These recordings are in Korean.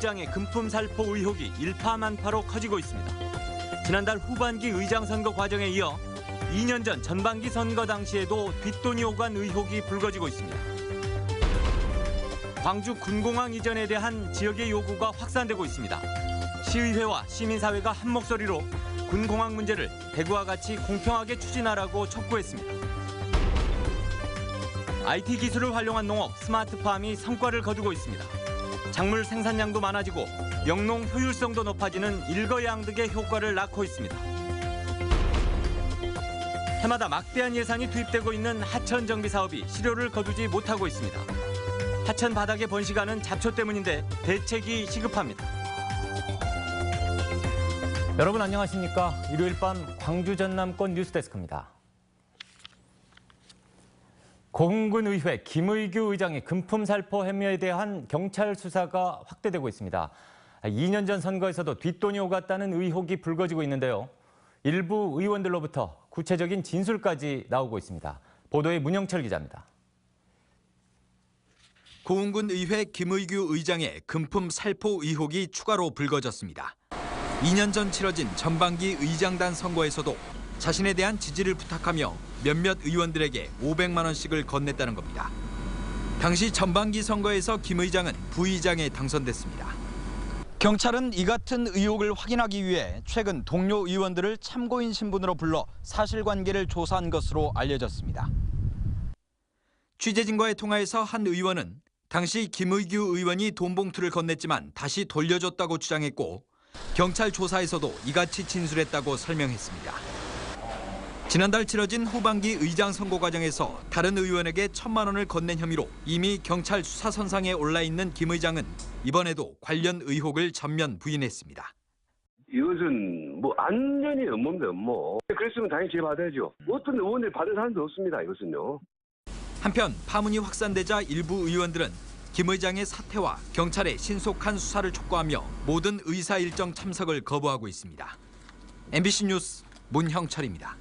의장의 금품 살포 의혹이 일파만파로 커지고 있습니다. 지난달 후반기 의장 선거 과정에 이어 2년 전 전반기 선거 당시에도 뒷돈이 오간 의혹이 불거지고 있습니다. 광주 군공항 이전에 대한 지역의 요구가 확산되고 있습니다. 시의회와 시민사회가 한 목소리로 군공항 문제를 대구와 같이 공평하게 추진하라고 촉구했습니다. IT 기술을 활용한 농업 스마트팜이 성과를 거두고 있습니다. 작물 생산량도 많아지고 영농 효율성도 높아지는 일거양득의 효과를 낳고 있습니다. 해마다 막대한 예산이 투입되고 있는 하천 정비 사업이 실효를 거두지 못하고 있습니다. 하천 바닥에 번식하는 잡초 때문인데 대책이 시급합니다. 여러분 안녕하십니까? 일요일 밤 광주 전남권 뉴스데스크입니다. 고흥군의회 김의규 의장의 금품 살포 혐의에 대한 경찰 수사가 확대되고 있습니다. 2년 전 선거에서도 뒷돈이 오갔다는 의혹이 불거지고 있는데요. 일부 의원들로부터 구체적인 진술까지 나오고 있습니다. 보도에 문영철 기자입니다. 고흥군 의회 김의규 의장의 금품 살포 의혹이 추가로 불거졌습니다. 2년 전 치러진 전반기 의장단 선거에서도 자신에 대한 지지를 부탁하며 몇몇 의원들에게 500만 원씩을 건넸다는 겁니다. 당시 전반기 선거에서 김 의장은 부의장에 당선됐습니다. 경찰은 이 같은 의혹을 확인하기 위해 최근 동료 의원들을 참고인 신분으로 불러 사실관계를 조사한 것으로 알려졌습니다. 취재진과의 통화에서 한 의원은 당시 김의규 의원이 돈 봉투를 건넸지만 다시 돌려줬다고 주장했고 경찰 조사에서도 이같이 진술했다고 설명했습니다. 지난달 치러진 후반기 의장 선거 과정에서 다른 의원에게 1,000만 원을 건넨 혐의로 이미 경찰 수사선상에 올라 있는 김 의장은 이번에도 관련 의혹을 전면 부인했습니다. 이것은 완전히 음모입니다, 음모. 그랬으면 당연히 제가 받아야죠. 어떤 의원들이 받은 사람도 없습니다, 이것은요. 한편 파문이 확산되자 일부 의원들은 김 의장의 사퇴와 경찰의 신속한 수사를 촉구하며 모든 의사 일정 참석을 거부하고 있습니다. MBC 뉴스 문형철입니다.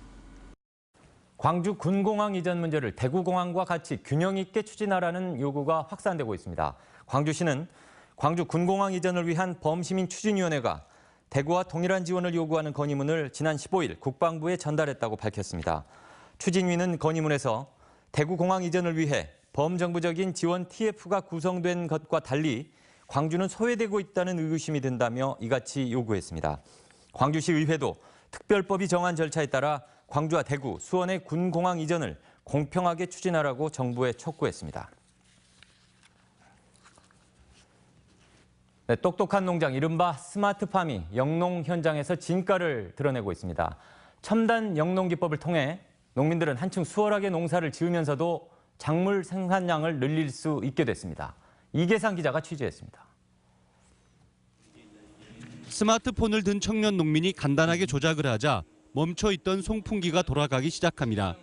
광주 군공항 이전 문제를 대구공항과 같이 균형 있게 추진하라는 요구가 확산되고 있습니다. 광주시는 광주 군공항 이전을 위한 범시민 추진위원회가 대구와 동일한 지원을 요구하는 건의문을 지난 15일 국방부에 전달했다고 밝혔습니다. 추진위는 건의문에서 대구공항 이전을 위해 범정부적인 지원 TF가 구성된 것과 달리 광주는 소외되고 있다는 의구심이 든다며 이같이 요구했습니다. 광주시 의회도 특별법이 정한 절차에 따라 광주와 대구, 수원의 군공항 이전을 공평하게 추진하라고 정부에 촉구했습니다. 네, 똑똑한 농장, 이른바 스마트팜이 영농 현장에서 진가를 드러내고 있습니다. 첨단 영농 기법을 통해 농민들은 한층 수월하게 농사를 지으면서도 작물 생산량을 늘릴 수 있게 됐습니다. 이계상 기자가 취재했습니다. 스마트폰을 든 청년 농민이 간단하게 조작을 하자 멈춰있던 송풍기가 돌아가기 시작합니다.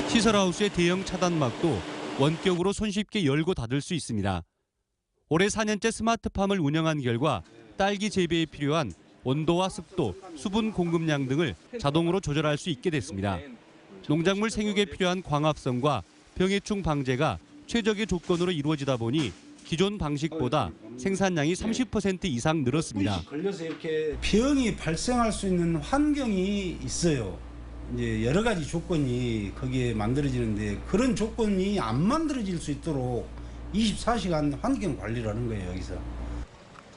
시설하우스의 대형 차단막도 원격으로 손쉽게 열고 닫을 수 있습니다. 올해 4년째 스마트팜을 운영한 결과 딸기 재배에 필요한 온도와 습도, 수분 공급량 등을 자동으로 조절할 수 있게 됐습니다. 농작물 생육에 필요한 광합성과 병해충 방제가 최적의 조건으로 이루어지다 보니 기존 방식보다 생산량이 30% 이상 늘었습니다. 걸려서 이렇게 병이 발생할 수 있는 환경이 있어요. 이제 여러 가지 조건이 거기에 만들어지는데 그런 조건이 안 만들어질 수 있도록 24시간 환경 관리를 하는 거예요, 여기서.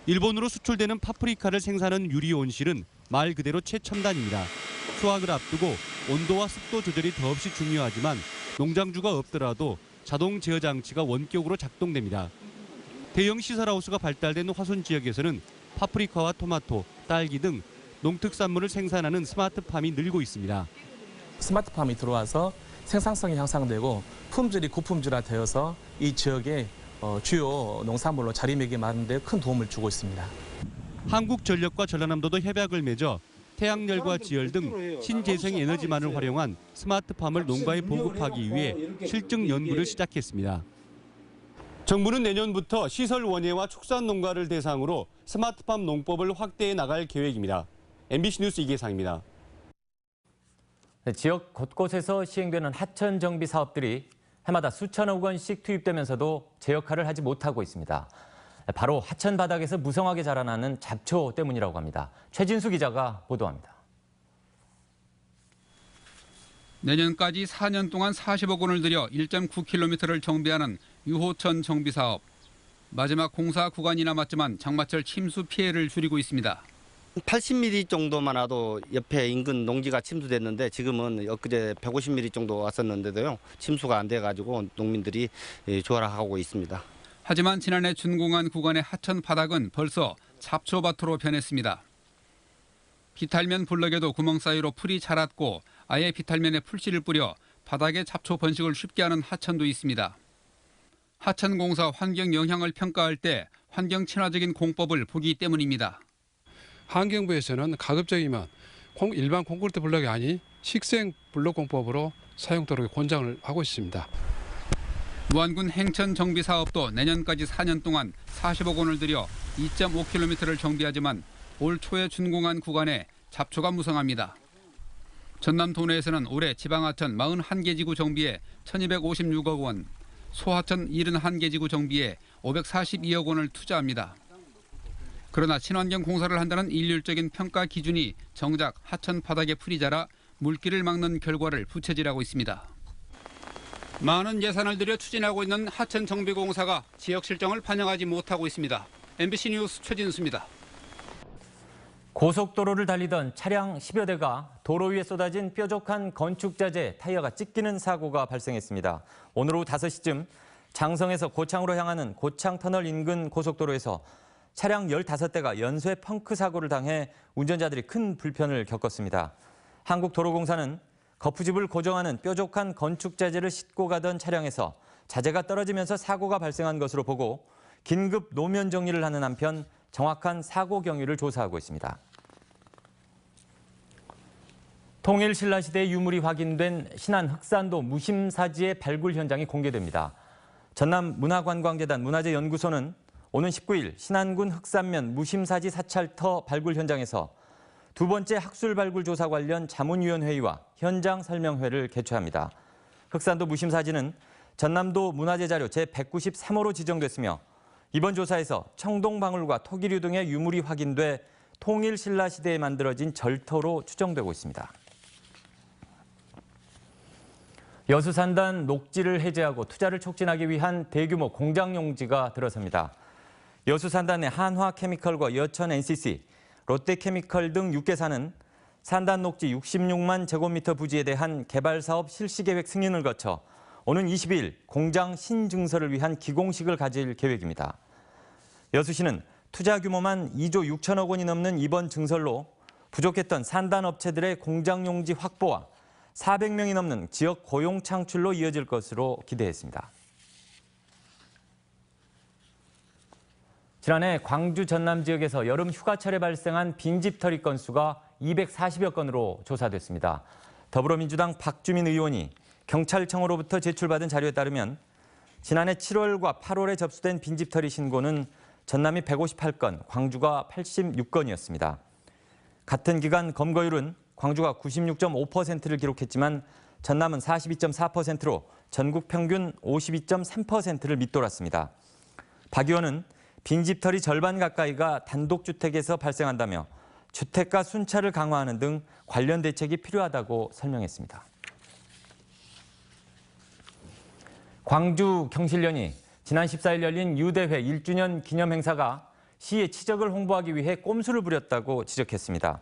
일본으로 수출되는 파프리카를 생산하는 유리온실은 말 그대로 최첨단입니다. 수확을 앞두고 온도와 습도 조절이 더없이 중요하지만 농장주가 없더라도 자동 제어 장치가 원격으로 작동됩니다. 대형 시설하우스가 발달된 화순 지역에서는 파프리카와 토마토, 딸기 등 농특산물을 생산하는 스마트팜이 늘고 있습니다. 스마트팜이 들어와서 생산성이 향상되고 품질이 고품질화되어서 이 지역의 주요 농산물로 자리매김하는 데 큰 도움을 주고 있습니다. 한국전력과 전라남도도 협약을 맺어 태양열과 지열 등 신재생 에너지만을 활용한 스마트팜을 농가에 보급하기 위해 실증 연구를 시작했습니다. 정부는 내년부터 시설 원예와 축산 농가를 대상으로 스마트팜 농법을 확대해 나갈 계획입니다. MBC 뉴스 이계상입니다. 네, 지역 곳곳에서 시행되는 하천 정비 사업들이 해마다 수천억 원씩 투입되면서도 제 역할을 하지 못하고 있습니다. 바로 하천 바닥에서 무성하게 자라나는 잡초 때문이라고 합니다. 최진수 기자가 보도합니다. 내년까지 4년 동안 40억 원을 들여 1.9km를 정비하는 유호천 정비 사업. 마지막 공사 구간이 남았지만 장마철 침수 피해를 줄이고 있습니다. 80mm 정도만 와도 옆에 인근 농지가 침수됐는데 지금은 엊그제 150mm 정도 왔었는데도요. 침수가 안 돼가지고 농민들이 조화하고 있습니다. 하지만 지난해 준공한 구간의 하천 바닥은 벌써 잡초밭으로 변했습니다. 비탈면 블럭에도 구멍 사이로 풀이 자랐고 아예 비탈면에 풀씨를 뿌려 바닥에 잡초 번식을 쉽게 하는 하천도 있습니다. 하천공사 환경 영향을 평가할 때 환경 친화적인 공법을 보기 때문입니다. 환경부에서는 가급적이면 일반 콘크리트 블럭이 아닌 식생 블럭 공법으로 사용토록 권장을 하고 있습니다. 무안군 행천 정비 사업도 내년까지 4년 동안 40억 원을 들여 2.5km를 정비하지만 올 초에 준공한 구간에 잡초가 무성합니다. 전남 도내에서는 올해 지방하천 41개 지구 정비에 1,256억 원, 소하천 71개 지구 정비에 542억 원을 투자합니다. 그러나 친환경 공사를 한다는 일률적인 평가 기준이 정작 하천 바닥에 풀이 자라 물길을 막는 결과를 부채질하고 있습니다. 많은 예산을 들여 추진하고 있는 하천 정비 공사가 지역 실정을 반영하지 못하고 있습니다. MBC 뉴스 최진수입니다. 고속도로를 달리던 차량 10여 대가 도로 위에 쏟아진 뾰족한 건축자재 타이어가 찢기는 사고가 발생했습니다. 오늘 오후 5시쯤 장성에서 고창으로 향하는 고창터널 인근 고속도로에서 차량 15대가 연쇄 펑크 사고를 당해 운전자들이 큰 불편을 겪었습니다. 한국도로공사는 거푸집을 고정하는 뾰족한 건축자재를 싣고 가던 차량에서 자재가 떨어지면서 사고가 발생한 것으로 보고 긴급 노면 정리를 하는 한편 정확한 사고 경위를 조사하고 있습니다. 통일 신라시대의 유물이 확인된 신안 흑산도 무심사지의 발굴 현장이 공개됩니다. 전남 문화관광재단 문화재연구소는 오는 19일 신안군 흑산면 무심사지 사찰터 발굴 현장에서 두 번째 학술 발굴 조사 관련 자문위원회의와 현장 설명회를 개최합니다. 흑산도 무심사지는 전남도 문화재자료 제193호로 지정됐으며 이번 조사에서 청동방울과 토기류 등의 유물이 확인돼 통일 신라시대에 만들어진 절터로 추정되고 있습니다. 여수산단 녹지를 해제하고 투자를 촉진하기 위한 대규모 공장 용지가 들어섭니다. 여수산단 내 한화케미컬과 여천 NCC, 롯데케미컬 등 6개사는 산단 녹지 66만 제곱미터 부지에 대한 개발 사업 실시 계획 승인을 거쳐 오는 20일 공장 신증서를 위한 기공식을 가질 계획입니다. 여수시는 투자 규모만 2조 6천억 원이 넘는 이번 증설로 부족했던 산단 업체들의 공장 용지 확보와 400명이 넘는 지역 고용 창출로 이어질 것으로 기대했습니다. 지난해 광주 전남 지역에서 여름 휴가철에 발생한 빈집털이 건수가 240여 건으로 조사됐습니다. 더불어민주당 박주민 의원이 경찰청으로부터 제출받은 자료에 따르면 지난해 7월과 8월에 접수된 빈집털이 신고는 전남이 158건, 광주가 86건이었습니다. 같은 기간 검거율은 광주가 96.5%를 기록했지만 전남은 42.4%로 전국 평균 52.3%를 밑돌았습니다. 박 의원은 빈집털이 절반 가까이가 단독주택에서 발생한다며 주택가 순찰을 강화하는 등 관련 대책이 필요하다고 설명했습니다. 광주 경실련이 지난 14일 열린 유대회 1주년 기념 행사가 시의 치적을 홍보하기 위해 꼼수를 부렸다고 지적했습니다.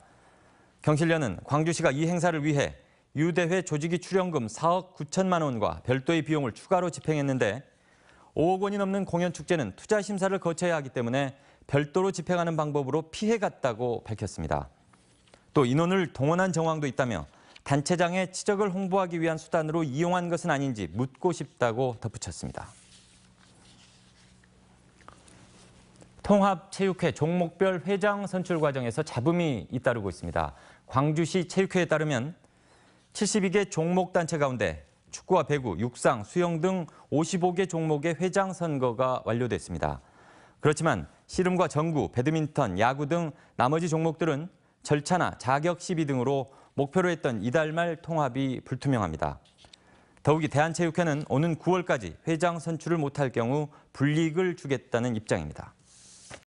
경실련은 광주시가 이 행사를 위해 유대회 조직위 출연금 4억 9천만 원과 별도의 비용을 추가로 집행했는데 5억 원이 넘는 공연 축제는 투자 심사를 거쳐야 하기 때문에 별도로 집행하는 방법으로 피해갔다고 밝혔습니다. 또 인원을 동원한 정황도 있다며 단체장의 치적을 홍보하기 위한 수단으로 이용한 것은 아닌지 묻고 싶다고 덧붙였습니다. 통합체육회 종목별 회장 선출 과정에서 잡음이 잇따르고 있습니다. 광주시 체육회에 따르면 72개 종목 단체 가운데 축구와 배구, 육상, 수영 등 55개 종목의 회장 선거가 완료됐습니다. 그렇지만 씨름과 정구, 배드민턴, 야구 등 나머지 종목들은 절차나 자격 시비 등으로 목표로 했던 이달 말 통합이 불투명합니다. 더욱이 대한체육회는 오는 9월까지 회장 선출을 못할 경우 불이익을 주겠다는 입장입니다.